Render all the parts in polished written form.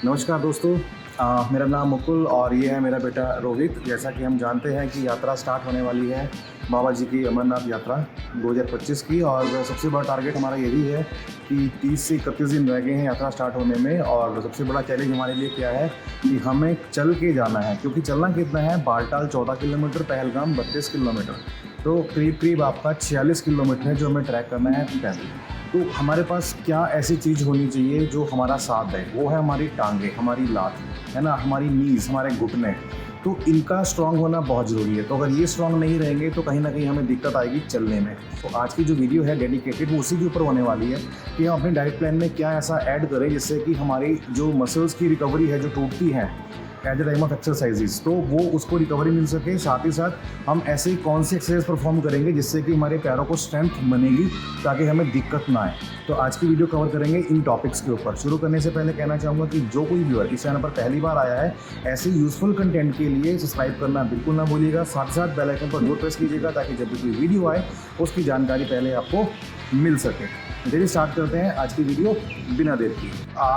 नमस्कार दोस्तों। मेरा नाम मुकुल और ये है मेरा बेटा रोहित। जैसा कि हम जानते हैं कि यात्रा स्टार्ट होने वाली है बाबा जी की अमरनाथ यात्रा 2025 की, और सबसे बड़ा टारगेट हमारा यही है कि 30 से 31 दिन रह गए हैं यात्रा स्टार्ट होने में। और सबसे बड़ा चैलेंज हमारे लिए क्या है कि हमें चल के जाना है, क्योंकि चलना कितना है, बालटाल 14 किलोमीटर, पहलगाम 32 किलोमीटर, तो करीब करीब आपका 46 किलोमीटर है जो हमें ट्रैक करना है पैदल। तो हमारे पास क्या ऐसी चीज़ होनी चाहिए जो हमारा साथ दे, वो है हमारी टांगे, हमारी लात, है ना, हमारी नीज़, हमारे घुटने। तो इनका स्ट्रांग होना बहुत ज़रूरी है। तो अगर ये स्ट्रांग नहीं रहेंगे तो कहीं ना कहीं हमें दिक्कत आएगी चलने में। तो आज की जो वीडियो है डेडिकेटेड वो उसी के ऊपर होने वाली है कि हम अपने डाइट प्लान में क्या ऐसा ऐड करें जिससे कि हमारी जो मसल्स की रिकवरी है जो टूटती है at the time of exercises, तो वो उसको रिकवरी मिल सके। साथ ही साथ हम ऐसे कौन सी एक्सरसाइज परफॉर्म करेंगे जिससे कि हमारे पैरों को स्ट्रेंथ बनेगी ताकि हमें दिक्कत ना आए। तो आज की वीडियो कवर करेंगे इन टॉपिक्स के ऊपर। शुरू करने से पहले कहना चाहूँगा कि जो कोई व्यूअर इस चैनल पर पहली बार आया है, ऐसे यूजफुल कंटेंट के लिए सब्सक्राइब करना बिल्कुल ना भूलिएगा। साथ ही साथ बेल आइकन पर जरूर प्रेस कीजिएगा ताकि जब भी कोई वीडियो आए उसकी जानकारी पहले आपको मिल सके। चलिए स्टार्ट करते हैं आज की वीडियो बिना देर की।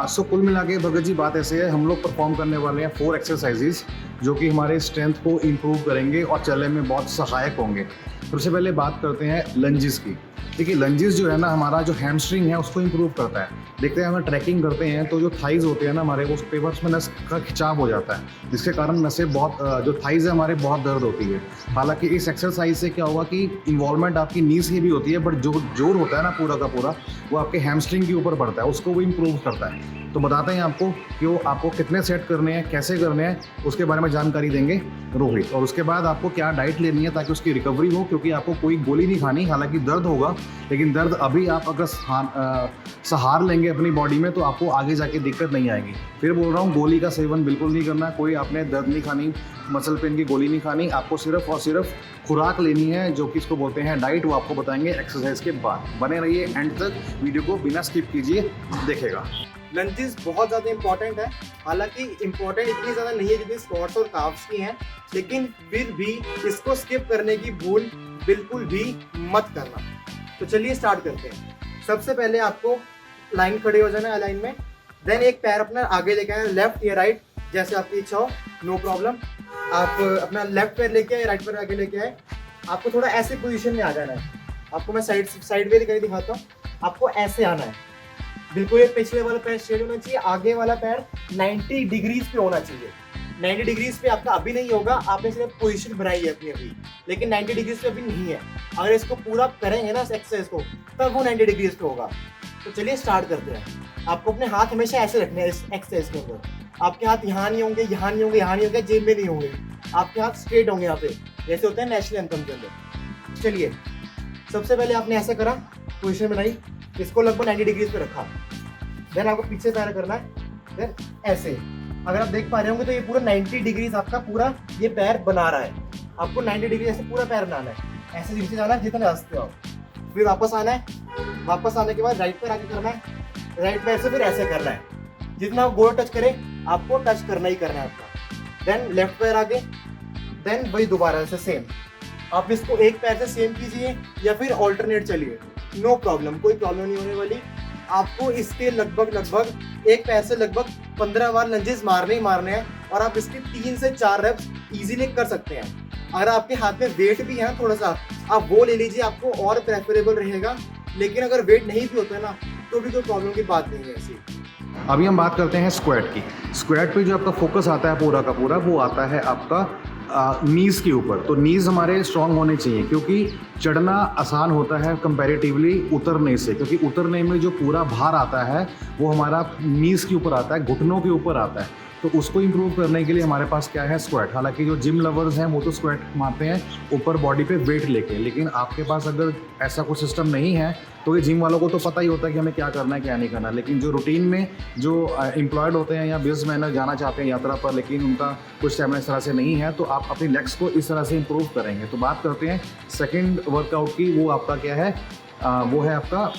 सो कुल मिला के भगत जी बात ऐसे है, हम लोग परफॉर्म करने वाले हैं 4 एक्सरसाइजेज जो कि हमारे स्ट्रेंथ को इम्प्रूव करेंगे और चलने में बहुत सहायक होंगे। सबसे पहले बात करते हैं लंजेस की। देखिए लंजेस जो है ना, हमारा जो हैमस्ट्रिंग है उसको इम्प्रूव करता है। देखते हैं हम ट्रैकिंग करते हैं तो जो थाइज होते हैं ना हमारे, उस पेपर्स में नस का खिंचाव हो जाता है, जिसके कारण नसें बहुत, जो थाइज है हमारे, बहुत दर्द होती है। हालांकि इस एक्सरसाइज से क्या होगा कि इन्वॉल्वमेंट आपकी नीज की भी होती है, बट जो जोर होता है ना पूरा का पूरा वो आपके हैमस्ट्रिंग के ऊपर पड़ता है, उसको वो इम्प्रूव करता है। तो बताते हैं आपको कि वो आपको कितने सेट करने हैं, कैसे करने हैं, उसके बारे में जानकारी देंगे रोहित। और उसके बाद आपको क्या डाइट लेनी है ताकि उसकी रिकवरी हो, क्योंकि आपको कोई गोली नहीं खानी। हालांकि दर्द होगा, लेकिन दर्द अभी आप अगर सहार लेंगे अपनी बॉडी में तो आपको आगे जाके दिक्कत नहीं आएगी। फिर बोल रहा हूँ, गोली का सेवन बिल्कुल नहीं करना, कोई आपने दर्द नहीं खानी, मसल पेन की गोली नहीं खानी। आपको सिर्फ और सिर्फ खुराक लेनी है जो कि इसको बोलते हैं डाइट। वो आपको बताएंगे एक्सरसाइज के बाद। बने रहिए एंड तक, वीडियो को बिना स्किप कीजिए देखेगा। लंजेस बहुत ज़्यादा इंपॉर्टेंट है। हालांकि इंपॉर्टेंट इतनी ज़्यादा नहीं है जितनी स्क्वाट्स और काफ्स की हैं, लेकिन फिर भी इसको स्किप करने की भूल बिल्कुल भी मत करना। तो चलिए स्टार्ट करते हैं। सबसे पहले आपको लाइन खड़े हो जाना है लाइन में। देन एक पैर अपना आगे लेके आए, लेफ्ट या राइट जैसे आपकी इच्छा हो, नो प्रॉब्लम। आप अपना लेफ्ट पैर लेके आए, राइट पैर आगे लेके आए। आपको थोड़ा ऐसे पोजीशन में आ जाना है। आपको मैं साइड वे करके दिखाता हूँ। आपको ऐसे आना है, बिल्कुल ये पिछले वाला पैर स्ट्रेट होना चाहिए, आगे वाला पैर 90 डिग्रीज पे होना चाहिए। 90 डिग्रीज पे आपका अभी नहीं होगा, आपने सिर्फ पोजीशन बनाई है अपनी अभी, लेकिन 90 डिग्रीज पे अभी नहीं है। अगर इसको पूरा करेंगे ना इस एक्सरसाइज को, तब वो 90 डिग्रीज पे होगा। तो चलिए स्टार्ट करते हैं। आपको अपने हाथ हमेशा ऐसे रखने हैं इस एक्सरसाइज के अंदर। आपके हाथ यहाँ नहीं होंगे, यहाँ नहीं होंगे, यहाँ नहीं होंगे, जेब में नहीं होंगे। आपके हाथ स्ट्रेट होंगे यहाँ पे, जैसे होता है नेशनल एंथम के अंदर। चलिए सबसे पहले आपने ऐसा करा, पोजीशन बनाई, इसको लगभग 90 डिग्रीज पे रखा। देन आपको पीछे पैर करना है, देन ऐसे। अगर आप देख पा रहे होंगे तो ये पूरा 90 डिग्रीज आपका पूरा ये पैर बना रहा है। आपको 90 डिग्री ऐसे पूरा पैर बनाना है, ऐसे नीचे जाना है जितना हंसते हो। फिर वापस आना है, वापस आने के बाद राइट पैर आगे करना है, राइट पैर से फिर ऐसे करना है। जितना गोल टच करे आपको टच करना ही करना है आपका। देन लेफ्ट पैर आगे, देन वही दोबारा से सेम। आप इसको एक पैर से सेम कीजिए या फिर ऑल्टरनेट चलिए, नो प्रॉब्लम, कोई प्रॉब्लम नहीं होने वाली। आपको इसके लगभग एक पैर से लगभग 15 बार लंजेस मारने ही मारने हैं, और आप इसके 3 से 4 रेप्स इजीली कर सकते हैं। अगर आपके हाथ में वेट भी है थोड़ा सा, आप वो ले लीजिए, आपको और प्रेफरेबल रहेगा। लेकिन अगर वेट नहीं भी होता है ना, तो भी कोई प्रॉब्लम की बात नहीं है ऐसी। अभी हम बात करते हैं स्क्वाट की। स्क्वाट पे जो आपका फोकस आता है पूरा का पूरा, वो आता है आपका नीज़ के ऊपर। तो नीज़ हमारे स्ट्रांग होने चाहिए, क्योंकि चढ़ना आसान होता है कंपैरेटिवली उतरने से, क्योंकि उतरने में जो पूरा भार आता है वो हमारा नीज़ के ऊपर आता है, घुटनों के ऊपर आता है। तो उसको इम्प्रूव करने के लिए हमारे पास क्या है, स्क्वाट। हालांकि जो जिम लवर्स हैं वो तो स्क्वाट मारते हैं ऊपर बॉडी पे वेट लेके, लेकिन आपके पास अगर ऐसा कोई सिस्टम नहीं है तो ये जिम वालों को तो पता ही होता है कि हमें क्या करना है क्या नहीं करना। लेकिन जो रूटीन में जो एम्प्लॉयड होते हैं या बिजनेसमैन जाना चाहते हैं यात्रा पर, लेकिन उनका कुछ स्टेमिना इस तरह से नहीं है, तो आप अपनी लेग्स को इस तरह से इम्प्रूव करेंगे। तो बात करते हैं सेकेंड वर्कआउट की। वो आपका क्या है, वो है आपका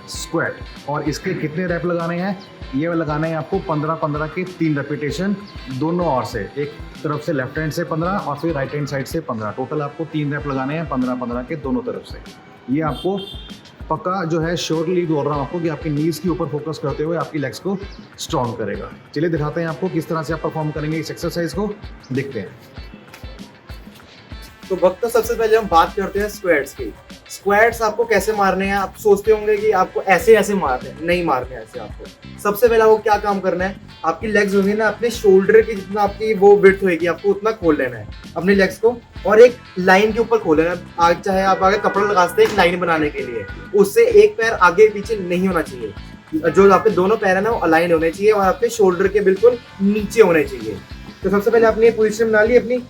स्क्वाट। और इसके कितने रैप लगाने हैं, ये लगाने हैं आपको 15-15 के 3 रेपिटेशन दोनों ओर से। एक तरफ से लेफ्ट हैंड से 15 और फिर राइट हैंड साइड से 15। टोटल आपको 3 रैप लगाने हैं 15-15 के दोनों तरफ से। ये आपको पक्का जो है श्योरली बोल रहा हूँ आपको कि आपकी नीज के ऊपर फोकस करते हुए आपकी लेग्स को स्ट्रॉन्ग करेगा। चलिए दिखाते हैं आपको किस तरह से आप परफॉर्म करेंगे इस एक्सरसाइज को, देखते हैं। तो वक्त सबसे पहले हम बात करते हैं स्क्वाट्स की। स्क्वाट्स आपको कैसे मारने हैं? आप सोचते होंगे कि आपको ऐसे ऐसे मारने हैं, नहीं मारने हैं ऐसे। आपको सबसे पहले आपको क्या काम करना है, आपकी लेग्स होंगी ना, अपने शोल्डर की जितना आपकी वो विड्थ होगी आपको उतना खोल लेना है अपनी लेग्स को, और एक लाइन के ऊपर खोल लेना है। आज चाहे आप आगे कपड़ा लगाते हैं एक लाइन बनाने के लिए, उससे एक पैर आगे पीछे नहीं होना चाहिए। जो आपके दोनों पैर है ना वो अलाइन होने चाहिए और आपके शोल्डर के बिल्कुल नीचे होने चाहिए। तो सबसे पहले आपने ये पोजिशन बना ली अपनी,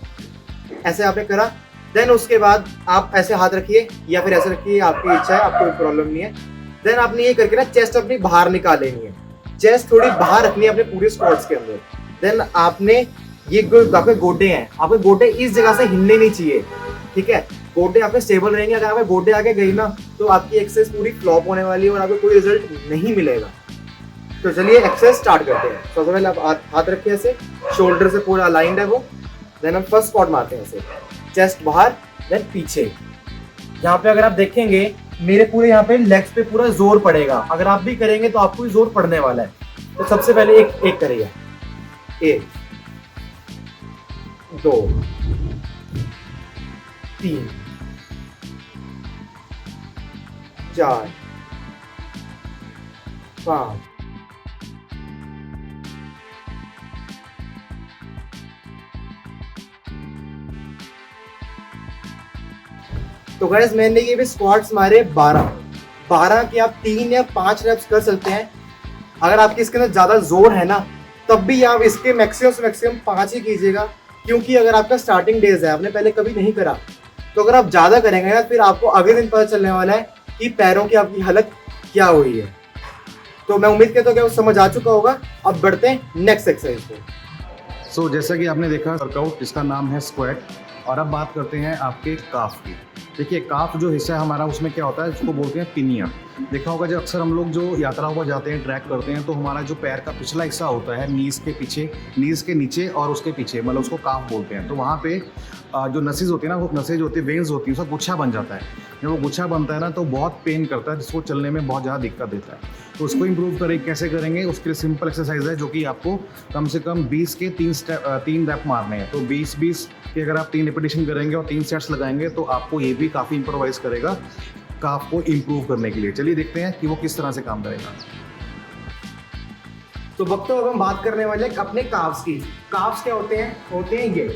ऐसे आपने करा। देन उसके बाद आप ऐसे हाथ रखिए या फिर ऐसे रखिए, आपकी इच्छा है, आपको कोई प्रॉब्लम नहीं है। देन आपने ये करके ना चेस्ट अपनी बाहर निकाल लेनी है, चेस्ट थोड़ी बाहर रखनी है अपने पूरे स्क्वाट्स के अंदर। देन आपने ये आपके गोडे हैं, आपके गोडे इस जगह से हिलने नहीं चाहिए, ठीक है। गोडे आपके स्टेबल रहेंगे। अगर आपके गोडे आगे गई ना तो आपकी एक्सरसाइज पूरी फ्लॉप होने वाली है और आपको कोई रिजल्ट नहीं मिलेगा। तो चलिए एक्सरसाइज स्टार्ट करते हैं। सबसे पहले आप हाथ रखिए ऐसे, शोल्डर से पूरा अलाइंड है वो। देन हम फर्स्ट स्क्वाट मारते हैं ऐसे, चेस्ट बाहर देन पीछे। यहाँ पे अगर आप देखेंगे मेरे पूरे यहाँ पे लेग्स पे पूरा जोर पड़ेगा। अगर आप भी करेंगे तो आपको भी जोर पड़ने वाला है। तो सबसे पहले एक करिए, 1 2 3 4 5 तो गाइस मैंने ये भी स्क्वाट्स मारे 12 की आप 3 या 5 रेप्स कर सकते हैं। अगर आपके इसके अंदर ज्यादा जोर है ना तब भी आप इसके मैक्सिमम से मैक्सिमम 5 ही कीजिएगा, क्योंकि अगर आपका स्टार्टिंग डेज है, आपने पहले कभी नहीं करा, तो अगर आप ज्यादा करेंगे ना फिर आपको अगले दिन पता चलने वाला है कि पैरों की आपकी हालत क्या हुई है। तो मैं उम्मीद करता हूँ कि वो समझ आ चुका होगा। अब बढ़ते हैं नेक्स्ट एक्सरसाइज पे। सो जैसा कि आपने देखा वर्कआउट, इसका नाम है स्क्वाट। और अब बात करते हैं आपके काफ की। देखिए काफ जो हिस्सा है हमारा, उसमें क्या होता है, उसको बोलते हैं पिनिया। देखा होगा जब अक्सर हम लोग जो यात्राओं पर जाते हैं, ट्रैक करते हैं, तो हमारा जो पैर का पिछला हिस्सा होता है नीज के पीछे, नीज के नीचे और उसके पीछे, मतलब उसको काफ बोलते हैं। तो वहाँ पे जो नसेज होती है ना, वो नसेज होती है, वेन्स होती है, उसका गुच्छा बन जाता है। जब वो गुच्छा बनता है ना तो बहुत पेन करता है, जिसको चलने में बहुत ज़्यादा दिक्कत देता है। तो उसको इम्प्रूव करें, कैसे करेंगे, उसके लिए सिंपल एक्सरसाइज है जो कि आपको कम से कम 20 के 3 रैप मारने हैं। तो 20 के अगर आप 3 रिपीटेशन करेंगे और 3 सेट्स लगाएंगे तो आपको ये भी काफ़ी इम्प्रोवाइज करेगा काफ को इम्प्रूव करने के लिए। चलिए देखते हैं कि वो किस तरह से काम करेगा। तो वक्त अब हम बात करने वाले हैं अपने काफ्स की। काफ्स क्या होते हैं ये,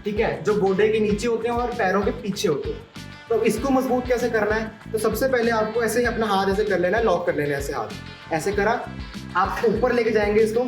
ठीक है, जो गोडे के नीचे होते हैं और पैरों के पीछे होते हैं। तो इसको मजबूत कैसे करना है, तो सबसे पहले आपको ऐसे ही अपना हाथ ऐसे कर लेना है, लॉक कर लेना है ऐसे, हाथ ऐसे करा, आप ऊपर लेके जाएंगे इसको।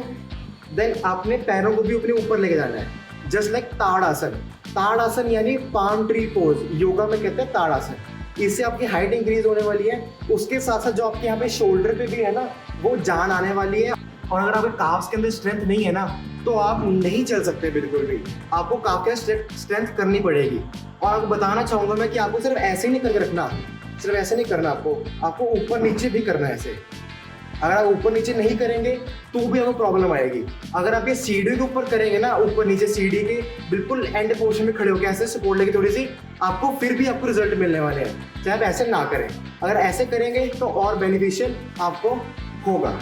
देन आपने पैरों को भी अपने ऊपर लेके जाना है, जस्ट लाइक ताड़ासन। ताड़ासन यानी पाम ट्री पोज, योगा में कहते हैं ताड़ासन। इससे आपकी हाइट इंक्रीज होने वाली है। उसके साथ साथ जो आपके यहाँ पे शोल्डर पे भी है ना, वो जान आने वाली है। और अगर आपके काफ्स के अंदर स्ट्रेंथ नहीं है ना तो आप नहीं चल सकते बिल्कुल भी, आपको काफ के स्ट्रेंथ करनी पड़ेगी। और आपको बताना चाहूँगा मैं कि आपको सिर्फ ऐसे ही नहीं करके रखना, सिर्फ ऐसे नहीं करना, आपको ऊपर नीचे भी करना है ऐसे। अगर आप ऊपर नीचे नहीं करेंगे तो भी आपको प्रॉब्लम आएगी। अगर आप ये सीढ़ी के ऊपर करेंगे ना, ऊपर नीचे सीढ़ी के बिल्कुल एंड पोर्शन में खड़े होकर ऐसे सपोर्ट लेके थोड़ी सी, आपको फिर भी आपको रिजल्ट मिलने वाले हैं, चाहे आप ऐसे ना करें। अगर ऐसे करेंगे तो और बेनिफिशियल आपको होगा।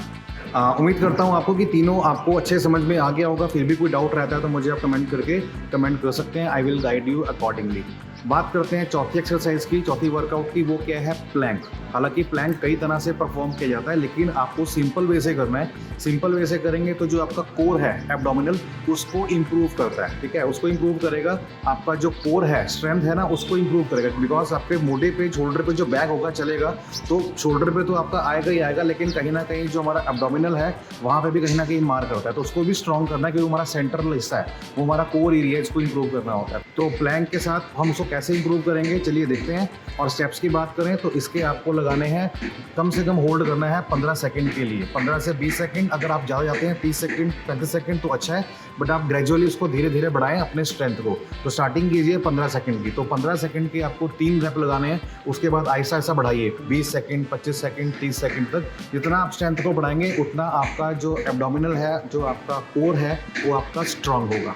उम्मीद करता हूँ आपको कि तीनों आपको अच्छे समझ में आ गया होगा। फिर भी कोई डाउट रहता है तो मुझे आप कमेंट कर सकते हैं। I will guide you accordingly. बात करते हैं चौथी एक्सरसाइज की, चौथी वर्कआउट की। वो क्या है, प्लैंक। हालांकि प्लैंक कई तरह से परफॉर्म किया जाता है, लेकिन आपको सिंपल वे से करना है। सिंपल वे से करेंगे तो जो आपका कोर है एब्डोमिनल, उसको इम्प्रूव करता है, ठीक है, उसको इम्प्रूव करेगा। आपका जो कोर है, स्ट्रेंथ है ना, उसको इम्प्रूव करेगा। बिकॉज आपके मोढे पे, शोल्डर पे जो बैग होगा चलेगा, तो शोल्डर पे तो आपका आएगा ही आएगा, लेकिन कहीं ना कहीं जो हमारा एब्डोमिनल है वहाँ पे भी कहीं ना कहीं मार करता है। तो उसको भी स्ट्रॉन्ग करना है, क्योंकि हमारा सेंट्रल हिस्सा है, वो हमारा कोर एरिया है, इसको इम्प्रूव करना होता है। तो प्लैंक के साथ हम उसको कैसे इंप्रूव करेंगे, चलिए देखते हैं। और स्टेप्स की बात करें तो इसके आपको लगाने हैं, कम से कम होल्ड करना है 15 सेकंड के लिए, 15 से 20 सेकंड। अगर आप ज़्यादा जाते हैं 30 सेकंड 35 सेकंड तो अच्छा है, बट आप ग्रेजुअली उसको धीरे धीरे बढ़ाएं अपने स्ट्रेंथ को। तो स्टार्टिंग कीजिए 15 सेकंड की, तो 15 सेकंड के आपको 3 रैप लगाने हैं। उसके बाद ऐसा ऐसा बढ़ाइए 20 सेकंड 25 सेकंड 30 सेकंड तक। जितना आप स्ट्रेंथ को बढ़ाएंगे उतना आपका जो एब्डोमिनल है, जो आपका कोर है, वो आपका स्ट्रांग होगा।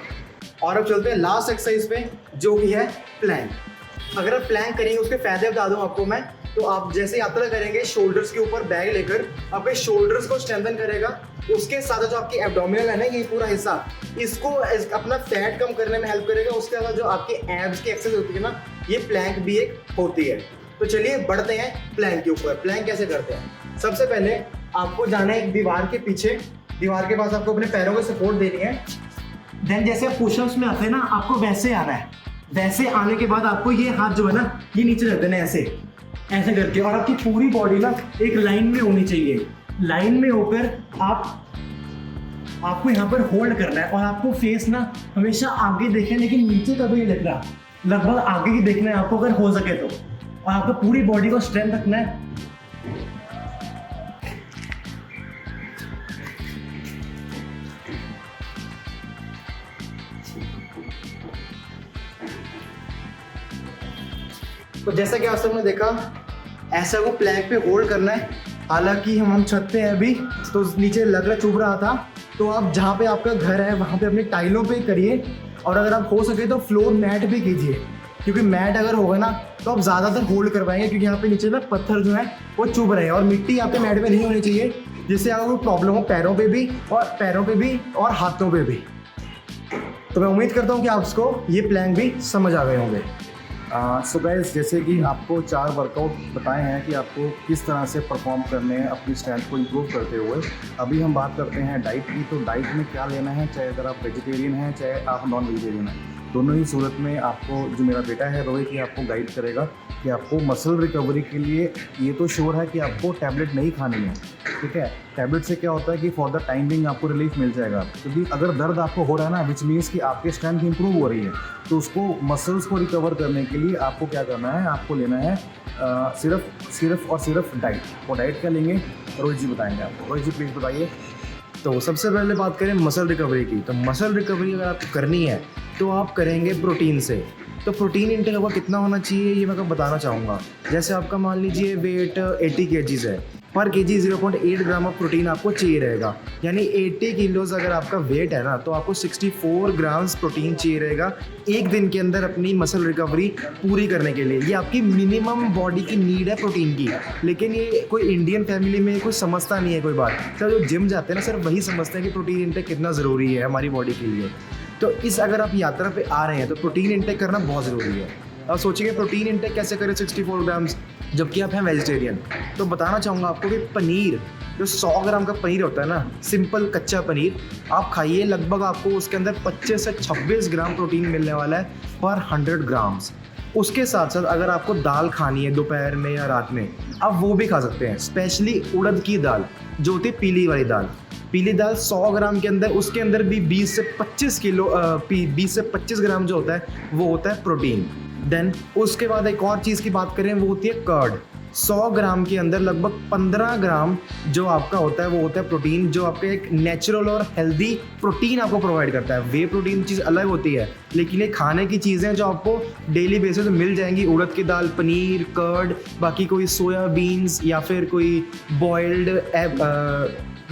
और अब चलते हैं लास्ट एक्सरसाइज पे, जो कि है प्लैंक। अगर आप प्लैंक करेंगे उसके फायदे बता दूं आपको मैं, तो आप जैसे यात्रा करेंगे शोल्डर्स के ऊपर बैग लेकर आपके शोल्डर्स को स्ट्रेंथन करेगा, उसके साथ जो आपकी एब्डोमिनल है ना ये पूरा हिस्सा, इसको अपना फैट कम करने में हेल्प करेगा। उसके साथ जो आपके एब्स की एक्सरसाइज होती है ना, ये प्लैंक भी एक होती है। तो चलिए बढ़ते हैं प्लैंक के ऊपर। प्लैंक कैसे करते हैं? सबसे पहले आपको जाना है एक दीवार के पीछे, दीवार के पास आपको अपने पैरों को सपोर्ट देनी है। देन जैसे आप पुशअप्स में आते हैं ना, आपको वैसे आना है। वैसे आने के बाद आपको ये हाथ जो है ना ये नीचे रख देना है ऐसे ऐसे करके, और आपकी पूरी बॉडी ना एक लाइन में होनी चाहिए। लाइन में होकर आपको यहाँ पर होल्ड करना है, और आपको फेस ना हमेशा आगे देखें, लेकिन नीचे कभी नहीं देखना, लगभग आगे ही देखना है आपको अगर हो सके तो। और आपको पूरी बॉडी को स्ट्रेंथ रखना है। तो जैसा कि आप सबने देखा, ऐसा को प्लैंक पे होल्ड करना है। हालांकि हम छत पे हैं अभी, तो नीचे लग रहा चुभ रहा था, तो आप जहाँ पे आपका घर है वहाँ पे अपनी टाइलों पे करिए, और अगर आप हो सके तो फ्लोर मैट भी कीजिए, क्योंकि मैट अगर होगा ना तो आप ज़्यादातर होल्ड कर पाएंगे, क्योंकि यहाँ पे नीचे ना पत्थर जो है वो चुभ रहे हैं, और मिट्टी यहाँ पे मैट पे नहीं होनी चाहिए, जिससे अगर कोई प्रॉब्लम हो पैरों पे भी और हाथों पे भी। तो मैं उम्मीद करता हूँ कि आपको ये प्लैंक भी समझ आ गए होंगे। सो गाइस, जैसे कि आपको 4 वर्कआउट बताए हैं कि आपको किस तरह से परफॉर्म करने हैं अपनी स्ट्रेंथ को इम्प्रूव करते हुए। अभी हम बात करते हैं डाइट की। तो डाइट में क्या लेना है, चाहे अगर आप वेजिटेरियन हैं चाहे आप नॉन वेजिटेरियन हैं, दोनों ही सूरत में आपको जो मेरा बेटा है रोहित, ये आपको गाइड करेगा कि आपको मसल रिकवरी के लिए ये तो श्योर है कि आपको टैबलेट नहीं खानी है, ठीक है। टैबलेट से क्या होता है कि फॉर द टाइम बिंग आपको रिलीफ मिल जाएगा, क्योंकि अगर दर्द आपको हो रहा है ना, विच मीन्स कि आपकी स्ट्रेंथ इंप्रूव हो रही है, तो उसको मसल्स को रिकवर करने के लिए आपको क्या करना है, आपको लेना है सिर्फ डाइट। और डाइट क्या लेंगे रोहित जी बताएंगे आपको। रोहित जी प्लीज़ बताइए। तो सबसे पहले बात करें मसल रिकवरी की। तो मसल रिकवरी अगर आपको करनी है तो आप करेंगे प्रोटीन से। तो प्रोटीन इंटेक आपका कितना होना चाहिए ये मैं आपको बताना चाहूँगा। जैसे आपका मान लीजिए वेट 80 kg है, पर केजी 0.8 ग्राम ऑफ प्रोटीन आपको चाहिए रहेगा। यानी 80 किलोज अगर आपका वेट है ना, तो आपको 64 ग्राम्स प्रोटीन चाहिए रहेगा एक दिन के अंदर अपनी मसल रिकवरी पूरी करने के लिए। ये आपकी मिनिमम बॉडी की नीड है प्रोटीन की। लेकिन ये कोई इंडियन फैमिली में कोई समझता नहीं है कोई बात। तो जो जिम जाते हैं ना, सिर्फ वही समझते हैं कि प्रोटीन इंटेक कितना ज़रूरी है हमारी बॉडी के लिए। तो अगर आप यात्रा पे आ रहे हैं तो प्रोटीन इंटेक करना बहुत ज़रूरी है। अब सोचिए प्रोटीन इंटेक कैसे करें 64 ग्राम्स, जबकि आप हैं वेजिटेरियन। तो बताना चाहूँगा आपको कि पनीर, जो 100 ग्राम का पनीर होता है ना, सिंपल कच्चा पनीर आप खाइए, लगभग आपको उसके अंदर 25 से 26 ग्राम प्रोटीन मिलने वाला है पर 100 ग्राम्स। उसके साथ साथ अगर आपको दाल खानी है दोपहर में या रात में, आप वो भी खा सकते हैं। स्पेशली उड़द की दाल जो होती है, पीली वाली दाल। पीली दाल 100 ग्राम के अंदर, उसके अंदर भी 20 से 25 ग्राम जो होता है वो होता है प्रोटीन। देन उसके बाद एक और चीज़ की बात करें, वो होती है कर्ड। 100 ग्राम के अंदर लगभग 15 ग्राम जो आपका होता है वो होता है प्रोटीन, जो आपके एक नेचुरल और हेल्दी प्रोटीन आपको प्रोवाइड करता है। वे प्रोटीन चीज़ अलग होती है, लेकिन ये खाने की चीज़ें जो आपको डेली बेसिस पे मिल जाएंगी, उड़द की दाल, पनीर, कर्ड, बाकी कोई सोयाबीन्स या फिर कोई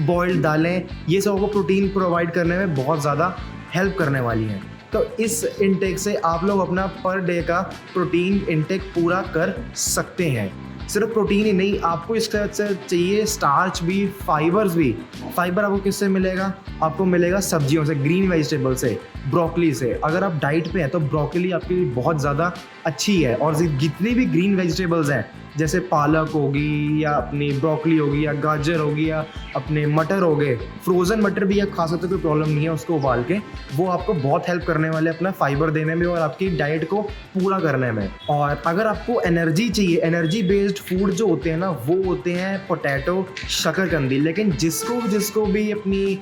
बॉइल्ड दालें, ये सब आपको प्रोटीन प्रोवाइड करने में बहुत ज़्यादा हेल्प करने वाली हैं। तो इस इनटेक से आप लोग अपना पर डे का प्रोटीन इनटेक पूरा कर सकते हैं। सिर्फ प्रोटीन ही नहीं, आपको इसके से चाहिए स्टार्च भी, फाइबर्स भी। फाइबर आपको किससे मिलेगा? आपको मिलेगा सब्जियों से, ग्रीन वेजिटेबल से, ब्रोकली से। अगर आप डाइट पे हैं तो ब्रोकली आपके लिए बहुत ज़्यादा अच्छी है। और जितनी भी ग्रीन वेजिटेबल्स हैं, जैसे पालक होगी या अपनी ब्रोकली होगी या गाजर होगी या अपने मटर हो गए, फ्रोज़न मटर भी आप खा सकते हो, कोई प्रॉब्लम नहीं है उसको उबाल के। वो आपको बहुत हेल्प करने वाले अपना फाइबर देने में और आपकी डाइट को पूरा करने में। और अगर आपको एनर्जी चाहिए, एनर्जी बेस्ड फूड जो होते हैं ना, वो होते हैं पोटैटो, शकरकंदी। लेकिन जिसको भी अपनी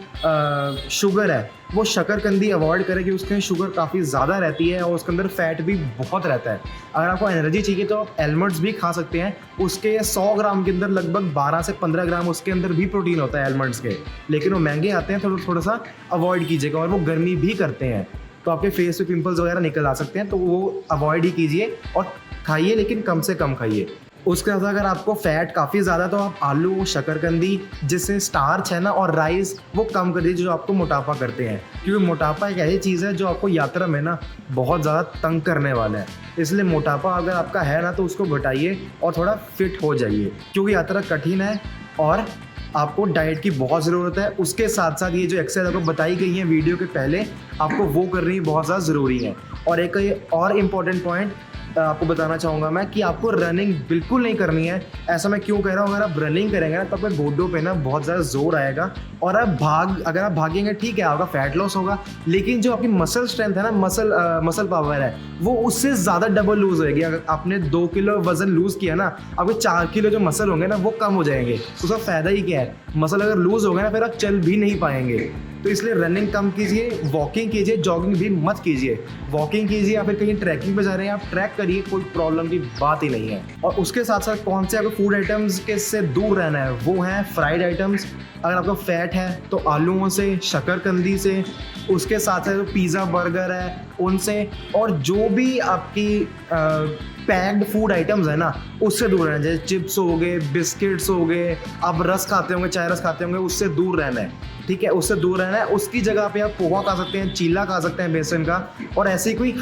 शुगर है, वो शकरकंदी अवॉइड करें, कि उसके शुगर काफ़ी ज़्यादा रहती है और उसके अंदर फैट भी बहुत रहता है। अगर आपको एनर्जी चाहिए तो आप एलमंड्स भी खा सकते हैं। उसके 100 ग्राम के अंदर लगभग 12 से 15 ग्राम उसके अंदर भी प्रोटीन होता है एलमंड्स के, लेकिन वो महंगे आते हैं, थोड़ा सा अवॉइड कीजिएगा। और वो गर्मी भी करते हैं, तो आपके फेस पे पिंपल्स वगैरह निकल आ सकते हैं, तो वो अवॉइड ही कीजिए और खाइए, लेकिन कम से कम खाइए। उसके साथ अगर आपको फैट काफ़ी ज़्यादा तो आप आलू, शकरकंदी जिससे स्टार्च है ना और राइस वो कम कर दीजिए जो आपको मोटापा करते हैं, क्योंकि मोटापा एक ऐसी चीज़ है जो आपको यात्रा में ना बहुत ज़्यादा तंग करने वाला है। इसलिए मोटापा अगर आपका है ना तो उसको घटाइए और थोड़ा फिट हो जाइए, क्योंकि यात्रा कठिन है और आपको डाइट की बहुत ज़रूरत है। उसके साथ साथ ये जो एक्सरसाइज आपको बताई गई है वीडियो के पहले, आपको वो करनी बहुत ज़्यादा ज़रूरी है। और एक और इम्पॉर्टेंट पॉइंट आपको बताना चाहूँगा मैं कि आपको रनिंग बिल्कुल नहीं करनी है। ऐसा मैं क्यों कह रहा हूँ, अगर आप रनिंग करेंगे ना तो आपके गोडों पे ना बहुत ज़्यादा जोर आएगा और अगर आप भागेंगे ठीक है आपका फैट लॉस होगा, लेकिन जो आपकी मसल स्ट्रेंथ है ना, मसल पावर है वो उससे ज़्यादा डबल लूज़ होएगी। अगर आपने 2 किलो वजन लूज़ किया ना, आपके 4 किलो जो मसल होंगे ना वो कम हो जाएंगे। उसका फ़ायदा ही क्या है, मसल अगर लूज़ हो गए ना फिर आप चल भी नहीं पाएंगे। तो इसलिए रनिंग कम कीजिए, वॉकिंग कीजिए, जॉगिंग भी मत कीजिए। वॉकिंग कीजिए या फिर कहीं ट्रैकिंग पे जा रहे हैं आप ट्रैक करिए, कोई प्रॉब्लम की बात ही नहीं है। और उसके साथ साथ कौन से आपको फूड आइटम्स के से दूर रहना है वो हैं फ्राइड आइटम्स। अगर आपका फैट है तो आलूओं से, शकरकंदी से, उसके साथ साथ जो पिज़्ज़ा बर्गर है उनसे, और जो भी आपकी पैक्ड फूड आइटम्स है ना उससे दूर रहना है। जैसे चिप्स हो गए, बिस्किट्स हो गए, आप रस खाते होंगे, चाय रस खाते होंगे, उससे दूर रहना है, ठीक है, उससे दूर रहना है। उसकी जगह पे आप पोहा खा सकते हैं, चीला खा सकते हैं बेसन का, और ऐसी कोई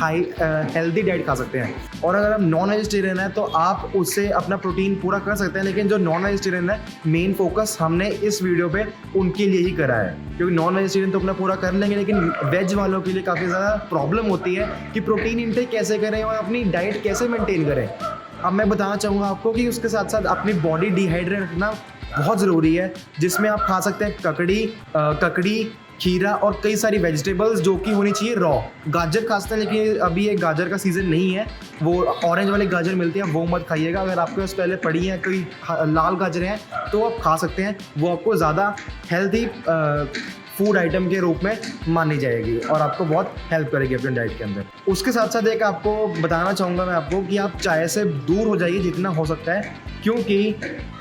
हेल्दी डाइट खा सकते हैं। और अगर आप नॉन वेजिटेरियन है तो आप उससे अपना प्रोटीन पूरा कर सकते हैं, लेकिन जो नॉन वेजिटेरियन है मेन फोकस हमने इस वीडियो पे उनके लिए ही करा है, क्योंकि नॉन वेजिटेरियन तो अपना पूरा कर लेंगे, लेकिन वेज वालों के लिए काफ़ी ज़्यादा प्रॉब्लम होती है कि प्रोटीन इंटेक कैसे करें और अपनी डाइट कैसे मेंटेन करें। अब मैं बताना चाहूँगा आपको कि उसके साथ साथ अपनी बॉडी डिहाइड्रेट रखना बहुत ज़रूरी है, जिसमें आप खा सकते हैं ककड़ी, खीरा और कई सारी वेजिटेबल्स जो कि होनी चाहिए रॉ। गाजर खा सकते हैं, लेकिन अभी ये गाजर का सीज़न नहीं है, वो ऑरेंज वाली गाजर मिलती है वो मत खाइएगा। अगर आपके पास पहले पड़ी है कोई लाल गाजर है तो आप खा सकते हैं, वो आपको ज़्यादा हेल्दी फूड आइटम के रूप में मानी जाएगी और आपको बहुत हेल्प करेगी अपने डाइट के अंदर। उसके साथ साथ एक आपको बताना चाहूँगा मैं आपको कि आप चाय से दूर हो जाइए जितना हो सकता है, क्योंकि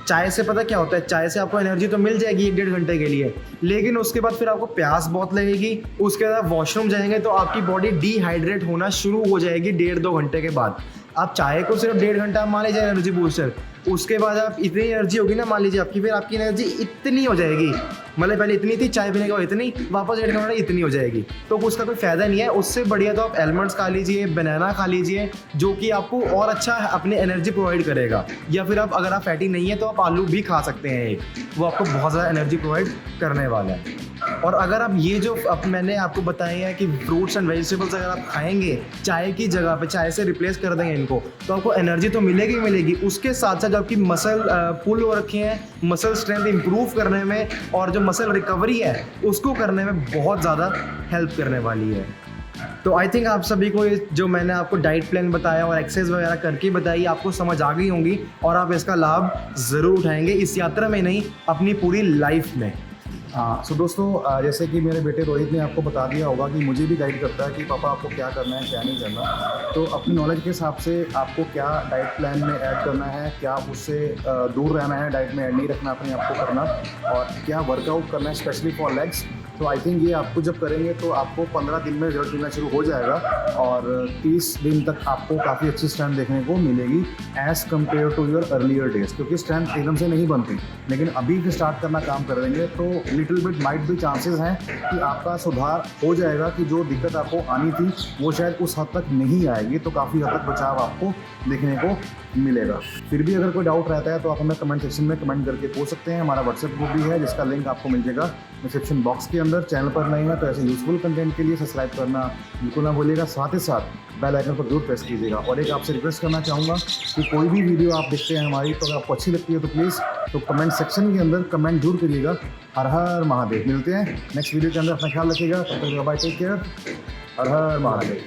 चाय से पता क्या होता है, चाय से आपको एनर्जी तो मिल जाएगी 1-1.5 घंटे के लिए, लेकिन उसके बाद फिर आपको प्यास बहुत लगेगी। उसके बाद वॉशरूम जाएंगे तो आपकी बॉडी डिहाइड्रेट होना शुरू हो जाएगी 1.5-2 घंटे के बाद। आप चाय को सिर्फ 1.5 घंटा मान लीजिए एनर्जी बूस्टर, उसके बाद आप इतनी एनर्जी होगी ना, मान लीजिए आपकी, फिर आपकी एनर्जी इतनी हो जाएगी, मतलब पहले इतनी थी, चाय पीने के बाद इतनी, वापस 1.5 घंटा इतनी हो जाएगी, तो उसका कोई फ़ायदा नहीं है। उससे बढ़िया तो आप एलमंड्स खा लीजिए, बनाना खा लीजिए, जो कि आपको और अच्छा अपनी एनर्जी प्रोवाइड करेगा। या फिर आप अगर आप फैटी नहीं है तो आप आलू भी खा सकते हैं एक, वो आपको बहुत ज़्यादा एनर्जी प्रोवाइड करने वाला है। और अगर आप ये जो अब मैंने आपको बताए हैं कि फ्रूट्स एंड वेजिटेबल्स अगर आप खाएंगे चाय की जगह पे, चाय से रिप्लेस कर देंगे इनको, तो आपको एनर्जी तो मिलेगी। उसके साथ साथ आपकी मसल पुल हो रखी है, मसल स्ट्रेंथ इंप्रूव करने में और जो मसल रिकवरी है उसको करने में बहुत ज़्यादा हेल्प करने वाली है। तो आई थिंक आप सभी को जो मैंने आपको डाइट प्लान बताया और एक्सरसाइज वगैरह करके बताई आपको समझ आ गई होंगी और आप इसका लाभ ज़रूर उठाएंगे, इस यात्रा में नहीं, अपनी पूरी लाइफ में। हाँ, सो दोस्तों, जैसे कि मेरे बेटे रोहित ने आपको बता दिया होगा कि मुझे भी गाइड करता है कि पापा आपको क्या करना है क्या नहीं करना, तो अपनी नॉलेज के हिसाब से आपको क्या डाइट प्लान में ऐड करना है, क्या उससे दूर रहना है, डाइट में ऐड नहीं रखना अपने आप को करना, और क्या वर्कआउट करना है स्पेशली फॉर लेग्स। तो आई थिंक ये आपको जब करेंगे तो आपको 15 दिन में रिजल्ट मिलना शुरू हो जाएगा और 30 दिन तक आपको काफ़ी अच्छी स्ट्रेंथ देखने को मिलेगी as compared to your earlier days, क्योंकि स्ट्रेंथ एकदम से नहीं बनती, लेकिन अभी से स्टार्ट करना काम कर देंगे तो लिटिल बिट माइट भी चांसेस हैं कि आपका सुधार हो जाएगा, कि जो दिक्कत आपको आनी थी वो शायद उस हद तक नहीं आएगी, तो काफ़ी हद तक बचाव आपको देखने को मिलेगा। फिर भी अगर कोई डाउट रहता है तो आप हमें कमेंट सेक्शन में कमेंट करके पूछ सकते हैं। हमारा व्हाट्सएप ग्रुप भी है जिसका लिंक आपको मिल जाएगा डिस्क्रिप्शन बॉक्स के अंदर। चैनल पर नहीं है तो ऐसे यूजफुल कंटेंट के लिए सब्सक्राइब करना बिल्कुल ना भूलिएगा, साथ ही साथ बेल आइकन पर जरूर प्रेस कीजिएगा। और एक आपसे रिक्वेस्ट करना चाहूँगा कि कोई भी वीडियो आप देखते हैं हमारी, तो अगर आपको अच्छी लगती है तो प्लीज़ तो कमेंट सेक्शन के अंदर कमेंट जरूर करिएगा। हर हर महादेव। मिलते हैं नेक्स्ट वीडियो के अंदर, अपना ख्याल रखिएगा, तब तक बाय, टेक केयर, हर हर महादेव।